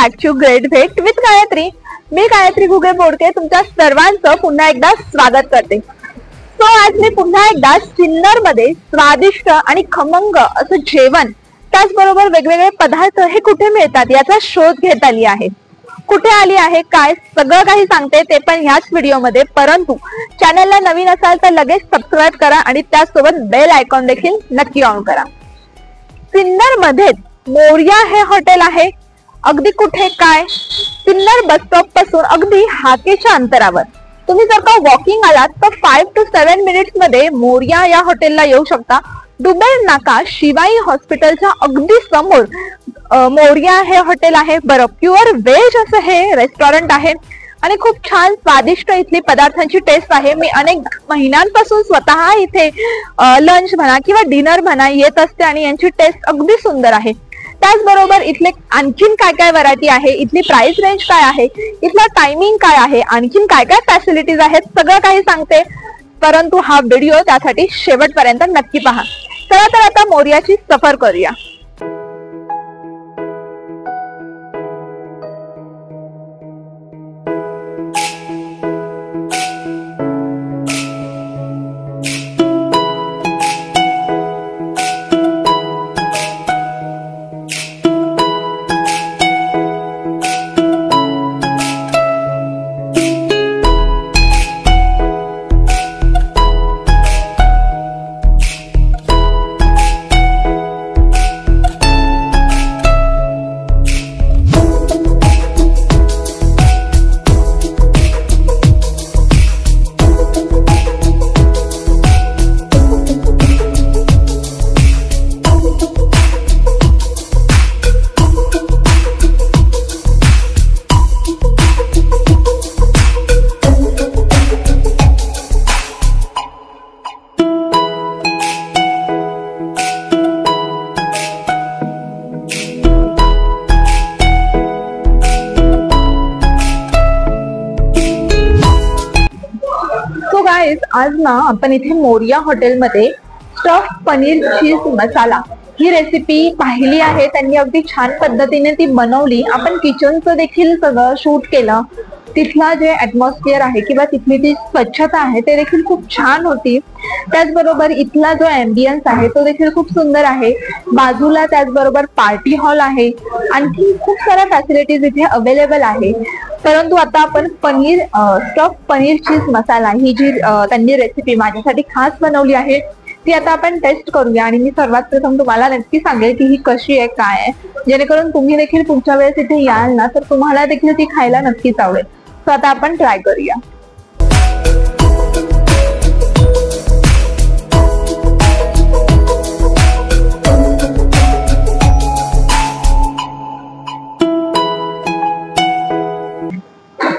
Back to great भेट with Gayatri. मी गायत्री घुगे बोडके तुमच्या सर्वांचं पुन्हा एकदा स्वागत करते। सो आज मी पुन्हा एकदा सिन्नर मध्ये स्वादिष्ट आणि खमंग असं जेवण त्याचबरोबर वेगवेगळे पदार्थ हे कुठे मिळतात याचा शोध घेत आली आहे। कुठे आली आहे काय सगळं काही सांगते ते पण ह्याच व्हिडिओमध्ये। परंतु चॅनलला नवीन असाल तर लगेच सबस्क्राईब करा आणि त्याचसोबत बेल आयकॉन देखील नक्की ऑन करा। सिन्नर मध्ये मोरया हे हॉटेल आहे। अगदी कुठे काय सिन्नर बस स्टॉप पासून अगदी हाकेच्या अंतरावर। तुम्ही जर का वॉकिंग आलात तर 5 to 7 मिनिट्स मध्ये मोरया या हॉटेलला येऊ शकता। डुबेर नाका शिवाई हॉस्पिटलच्या अगदी समोर मोरया हे हॉटेल आहे। बरं, प्युअर व्हेज असं हे रेस्टॉरंट आहे आणि खूप छान स्वादिष्ट इथली पदार्थांची टेस्ट आहे। मी अनेक महिन्यांपासून स्वतः इथे लंच म्हणा किंवा डिनर म्हणा येत असते आणि यांची टेस्ट अगदी सुंदर आहे। त्याचबरोबर इथले आणखीन काय काय व्हरायटी आहे, इथली प्राइस रेंज काय आहे, इथला टायमिंग काय आहे, आणखीन काय काय फॅसिलिटीज आहेत सगळं काही सांगते। परंतु हा व्हिडिओ त्यासाठी शेवटपर्यंत नक्की पहा। चला तर आता मोरयाची सफर करूया। आज ना आपण इथे मोरया हॉटेलमध्ये स्टफ पनीर चीज मसाला ही रेसिपी पाहिली आहे। त्यांनी अगदी छान पद्धतीने ती बनवली। आपण किचनचं देखील सगळं शूट केलं। तिथला जे ऍटमॉस्फिअर आहे किंवा तिथली जी स्वच्छता आहे ते देखील खूप छान होती। त्याचबरोबर इथला जो एम्बियन्स आहे तो देखील खूप सुंदर आहे। बाजूला त्याचबरोबर पार्टी हॉल आहे। आणखी खूप साऱ्या फॅसिलिटीज इथे अवेलेबल आहे। परंतु आता आपण स्टफ पनीर चीज मसाला ही जी त्यांनी रेसिपी माझ्यासाठी खास बनवली आहे ती आता आपण टेस्ट करूया। आणि मी सर्वात प्रथम तुम्हाला नक्की सांगेल की ही कशी आहे काय आहे, जेणेकरून तुम्ही देखील पुढच्या वेळेस इथे याल ना तर तुम्हाला देखील ती खायला नक्कीच आवडेल। तर आता आपण ट्राय करूया।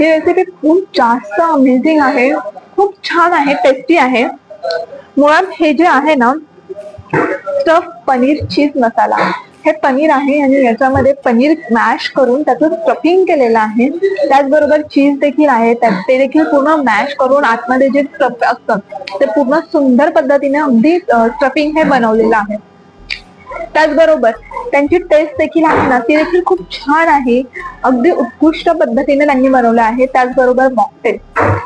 ही रेसिपी खूप जास्त अमेझिंग आहे, खूप छान आहे, टेस्टी आहे। मुळात हे जे आहे ना स्टफ पनीर चीज मसाला हे पनीर आहे आणि याच्यामध्ये पनीर मॅश करून त्याचं स्टफिंग केलेलं आहे। त्याचबरोबर चीज देखील आहे, ते देखील पूर्ण मॅश करून आतमध्ये जे स्टफ असतं ते पूर्ण सुंदर पद्धतीने अगदी स्टफिंग हे बनवलेलं आहे। त्याचबरोबर त्यांची टेस्ट देखील आहे ना ती देखील खूप छान आहे, अगदी उत्कृष्ट पद्धतीने त्यांनी बनवलं आहे। त्याचबरोबर मॉकटेल,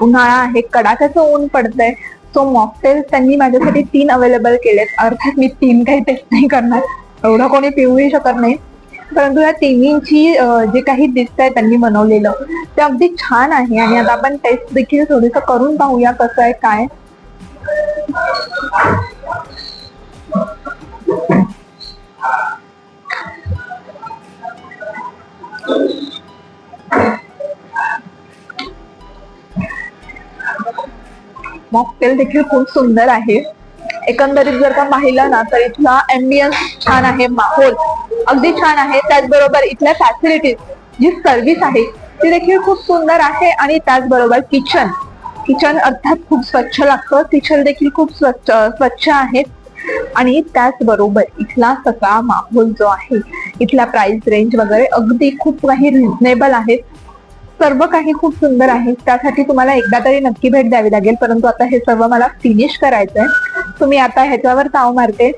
उन्हाळा आहे, कडाक्याचं ऊन पडतंय, सो मॉकटेल त्यांनी माझ्यासाठी 3 अवेलेबल केलेत। अर्थात मी 3 काही टेस्ट नाही करणार, एवढं कोणी पिऊही शकत नाही। परंतु या तिन्हींची जे काही दिसतंय त्यांनी बनवलेलं ते अगदी छान आहे। आणि आता आपण टेस्ट देखील थोडंसं करून पाहूया कसं आहे काय। मॉकटेल देखील खूप सुंदर आहे। एकंदरीत जर का पाहिलं ना तर इथला एम्बियन्स छान आहे, माहोल अगदी छान आहे। त्याचबरोबर इथल्या फॅसिलिटीज जी सर्व्हिस आहे ती देखील खूप सुंदर आहे। आणि त्याचबरोबर किचन अर्थात खूप स्वच्छ लागतं, किचन देखील खूप स्वच्छ आहे। आणि त्याचबरोबर इथला सगळा माहोल जो आहे, इथला प्राइस रेंज वगैरे अगदी खूप काही रिझनेबल आहे। सर्व काही खूप सुंदर आहे। त्यासाठी तुम्हाला एकदा तरी नक्की भेट द्यावी लागेल। परंतु आता हे सर्व मला फिनिश करायचंय, तुम्ही आता ह्याच्यावर ताव मारते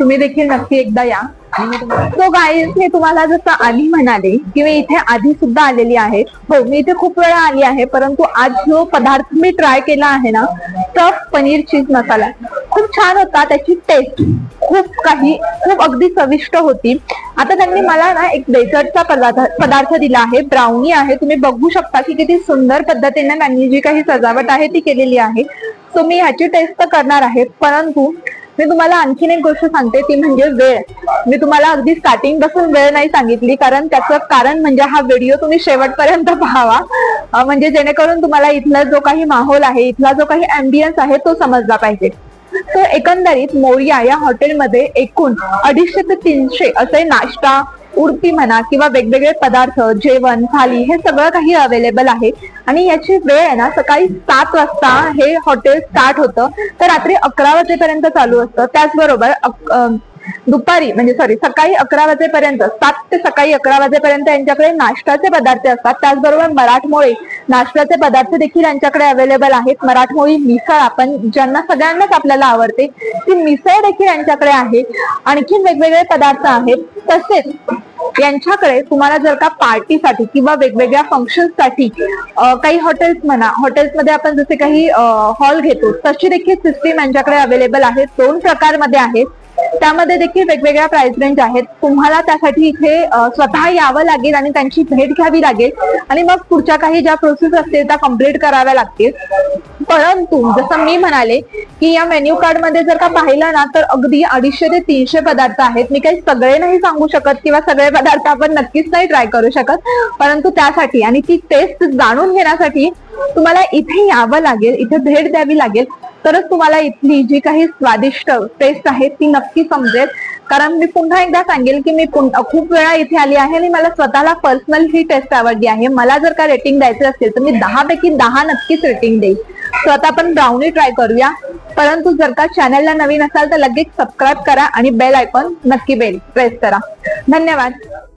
तुम्ही देखील नक्की एकदा या. सो गाईज, मी तुम्हाला जसं आधी म्हणाले की मी इथे आधी सुद्धा आलेली आहे. हो, मी इथे खूप वेळा आली आहे, परंतु आज जो पदार्थ मी ट्राय केला आहे ना, स्टफ पनीर चीज मसाला, खूप छान होता. त्याची टेस्ट खूप अगदी चविष्ट होती. आता त्यांनी मला ना एक डेझर्टचा पदार्थ दिला आहे, ब्राउनी आहे. तुम्ही बघू शकता की किती सुंदर पद्धतीने त्यांनी जी काही सजावट आहे ती केलेली आहे. सो मी ह्याची टेस्ट तर करणार आहे, परंतु मी तुम्हाला आणखीन एक गोष्ट सांगते, ती म्हणजे वेळ. मी तुम्हाला अगदी स्टार्टिंग पासून वेळ नाही सांगितली, कारण त्याचं कारण म्हणजे हा व्हिडिओ तुम्ही शेवटपर्यंत पाहावा, म्हणजे जेणेकरून तुम्हाला इथला जो काही माहोल आहे, इथला जो काही अँबियन्स आहे तो समजला पाहिजे. तर एकंदरीत मोरिया या हॉटेलमध्ये एकूण 250 ते 300 असे नाश्ता, उडपी म्हणा किंवा वेगवेगळे पदार्थ, जेवण, थाली हे सगळं काही अवेलेबल आहे. आणि याची वेळ आहे ना, सकाळी 7 वाजता हे हॉटेल स्टार्ट होतं, तर रात्री 11 वाजेपर्यंत चालू असतं. त्याचबरोबर सकाळी 11 वाजेपर्यंत, 7 ते सकाळी 11 वाजेपर्यंत यांच्याकडे नाश्त्याचे पदार्थ असतात. त्याचबरोबर मराठमोळी नाश्त्याचे पदार्थ देखील यांच्याकडे अवेलेबल आहेत. मराठमोळी मिसळ, आपण ज्यांना सगळ्यांनाच आपल्याला आवडते, ती मिसळ देखील यांच्याकडे आहे. आणखी वेगवेगळे पदार्थ आहेत. तसेच यांच्याकडे तुम्हाला जर का पार्टीसाठी किंवा वेगवेगळ्या फंक्शनसाठी काही हॉटेल्समध्ये आपण जसे काही हॉल घेतो, तशी देखील सिस्टीम यांच्याकडे अवेलेबल आहे. 2 प्रकारमध्ये आहेत. त्यामध्ये देखील वेगवेगळ्या प्राइस रेंज आहेत. तुम्हाला त्यासाठी इथे स्वतः यावं लागेल आणि त्यांची भेट घ्यावी लागेल, आणि मग पुढच्या काही ज्या प्रोसेस असतील त्या कम्प्लीट कराव्या लागतील. परंतु जसं मी म्हणाले की या मेन्यू कार्ड मध्ये जर का पाहिलं ना, तर अगदी 250 ते 300 पदार्थ आहेत. मी काही सगळे नाही सांगू शकत किंवा सगळे पदार्थ आपण नक्कीच नाही ट्राय करू शकत, परंतु त्यासाठी आणि ती टेस्ट जाणून घेण्यासाठी तुम्हाला इथे यावं लागेल, इथे भेट द्यावी लागेल, तरच तुम्हाला इथली जी काही स्वादिष्ट टेस्ट आहे ती नक्की समजेल. कारण मी पुन्हा एकदा सांगेल की मी खूप वेळा इथे आली आहे आणि मला स्वतःला पर्सनल ही टेस्ट आवडली आहे. मला जर का रेटिंग द्यायचं असेल तर मी 10 पैकी 10 नक्कीच रेटिंग देईल. सो आता आपण ब्राउनी ट्राय करूया. परंतु जर का चॅनलला नवीन असाल तर लगेच सबस्क्राईब करा आणि बेल आयकॉन नक्की प्रेस करा. धन्यवाद.